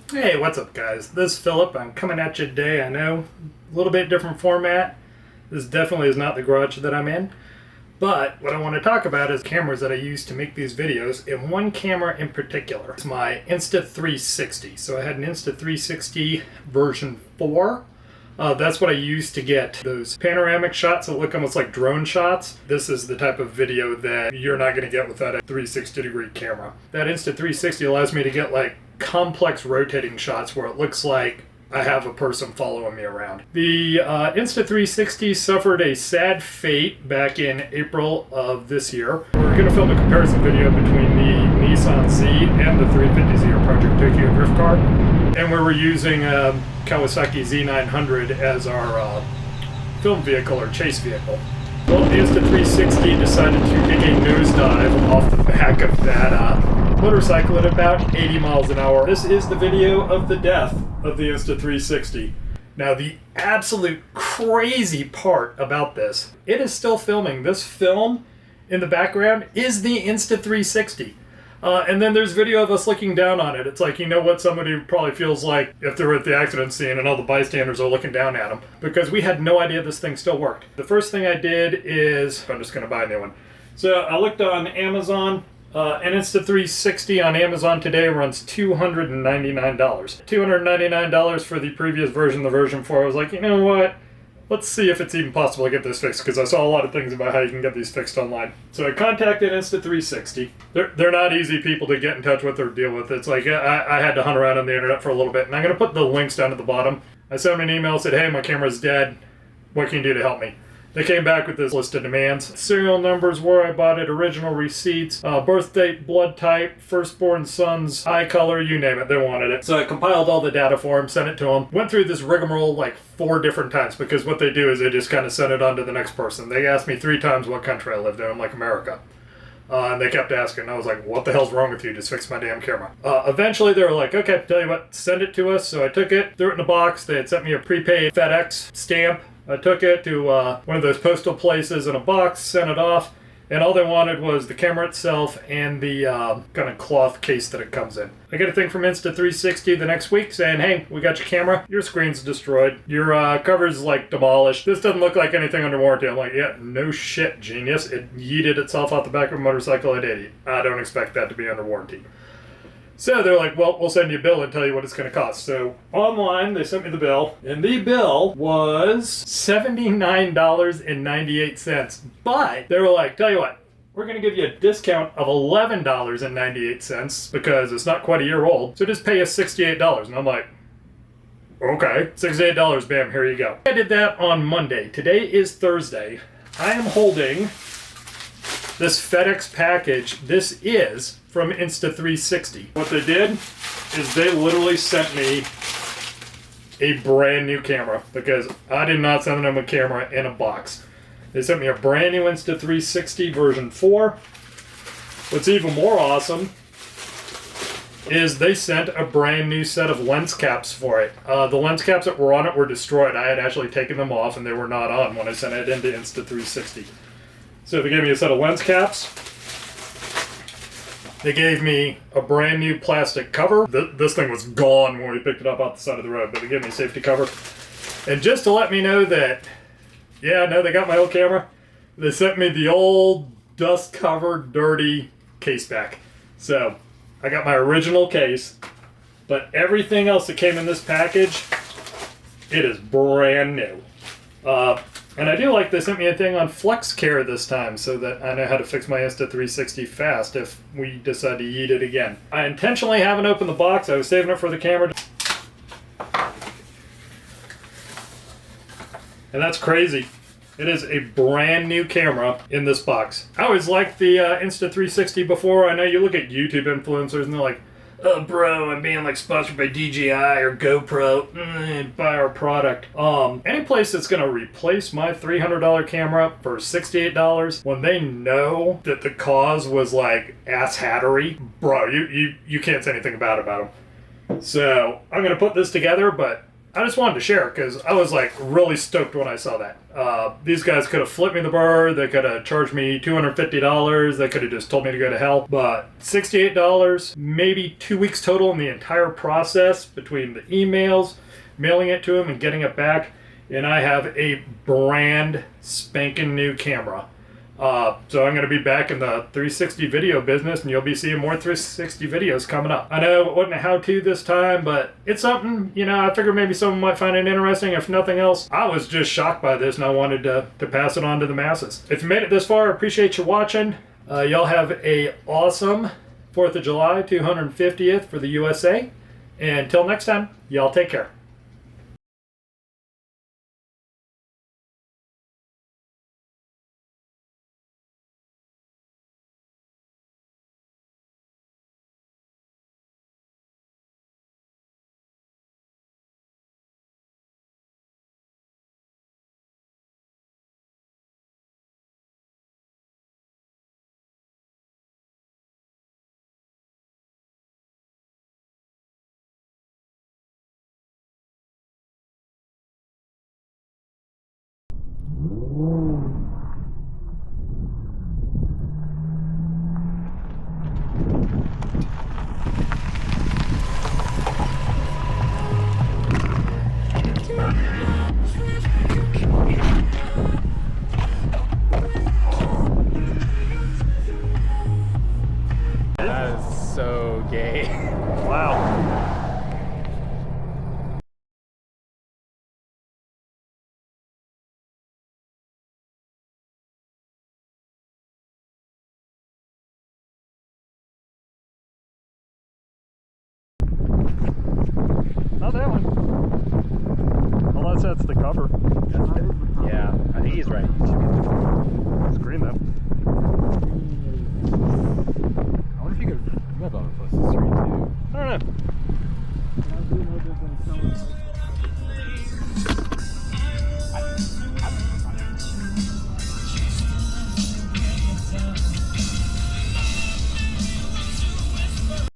Hey, what's up guys? This is Philip. I'm coming at you today. I know, a little bit different format. This definitely is not the garage that I'm in. But what I want to talk about is cameras that I use to make these videos, and one camera in particular. It's my Insta360. So I had an Insta360 version 4. That's what I use to get those panoramic shots that look almost like drone shots. This is the type of video that you're not going to get without a 360-degree camera. That Insta360 allows me to get like complex rotating shots where it looks like I have a person following me around. The Insta360 suffered a sad fate back in April of this year. We're going to film a comparison video between the Nissan Z and the 350Z, or Project Tokyo drift car. And we were using a Kawasaki Z900 as our film vehicle or chase vehicle. Well, the Insta360 decided to take a nosedive off the back of that motorcycle at about 80 miles an hour. This is the video of the death of the Insta360. Now, the absolute crazy part about this, it is still filming. This film in the background is the Insta360. And then there's video of us looking down on it. It's like, you know what somebody probably feels like if they're at the accident scene and all the bystanders are looking down at them. Because we had no idea this thing still worked. The first thing I did is, I'm just going to buy a new one. So I looked on Amazon. An Insta360 on Amazon today runs $299. $299 for the previous version, the version 4. I was like, you know what? Let's see if it's even possible to get this fixed, because I saw a lot of things about how you can get these fixed online. So I contacted Insta360. They're not easy people to get in touch with or deal with. It's like I had to hunt around on the internet for a little bit, and I'm going to put the links down at the bottom. I sent them an email, said, hey, my camera's dead. What can you do to help me? They came back with this list of demands. Serial numbers, where I bought it, original receipts, birth date, blood type, firstborn son's eye color, you name it, they wanted it. So I compiled all the data for them, sent it to them. Went through this rigmarole like 4 different times, because what they do is they just kind of send it on to the next person. They asked me 3 times what country I lived in. I'm like, America. And they kept asking. I was like, what the hell's wrong with you? Just fix my damn camera. Eventually, they were like, okay, tell you what, send it to us. So I took it, threw it in a box. They had sent me a prepaid FedEx stamp. I took it to one of those postal places in a box, sent it off, and all they wanted was the camera itself and the kind of cloth case that it comes in. I get a thing from Insta360 the next week saying, hey, we got your camera, your screen's destroyed, your cover's like demolished, this doesn't look like anything under warranty. I'm like, yeah, no shit, genius. It yeeted itself out the back of a motorcycle at 80. I don't expect that to be under warranty. So they're like, well, we'll send you a bill and tell you what it's going to cost. So online, they sent me the bill, and the bill was $79.98. But they were like, tell you what, we're going to give you a discount of $11.98 because it's not quite a year old. So just pay us $68. And I'm like, okay, $68, bam, here you go. I did that on Monday. Today is Thursday. I am holding this FedEx package. This is from Insta360. What they did is they literally sent me a brand new camera, because I did not send them a camera in a box. They sent me a brand new Insta360 version 4. What's even more awesome is they sent a brand new set of lens caps for it. The lens caps that were on it were destroyed. I had actually taken them off and they were not on when I sent it into Insta360. So they gave me a set of lens caps. They gave me a brand new plastic cover. This thing was gone when we picked it up off the side of the road, but they gave me a safety cover. And just to let me know that, yeah, no, they got my old camera. They sent me the old dust-covered, dirty case back. So I got my original case, but everything else that came in this package, it is brand new. And I do like they sent me a thing on Flex Care this time, so that I know how to fix my Insta360 fast if we decide to yeet it again. I intentionally haven't opened the box. I was saving it for the camera. And that's crazy. It is a brand new camera in this box. I always liked the Insta360 before. I know you look at YouTube influencers and they're like, oh bro, I'm being like sponsored by DJI or GoPro, buy our product. Any place that's gonna replace my $300 camera for $68 when they know that the cause was like ass hattery, bro, you can't say anything bad about them. So I'm gonna put this together, but I just wanted to share it because I was like really stoked when I saw that. These guys could have flipped me the bird. They could have charged me $250. They could have just told me to go to hell. But $68, maybe 2 weeks total in the entire process between the emails, mailing it to them, and getting it back. And I have a brand spanking new camera. So I'm going to be back in the 360 video business, and you'll be seeing more 360 videos coming up. I know it wasn't a how-to this time, but it's something, you know, I figured maybe someone might find it interesting. If nothing else, I was just shocked by this, and I wanted to pass it on to the masses. If you made it this far, I appreciate you watching. Y'all have a awesome 4th of July, 250th for the USA. And until next time, y'all take care. That is so gay. Wow. Not that one. Unless that's the cover. Yeah, I think he's right. It's green though. I wonder if you could web on plus the screen too. I don't know.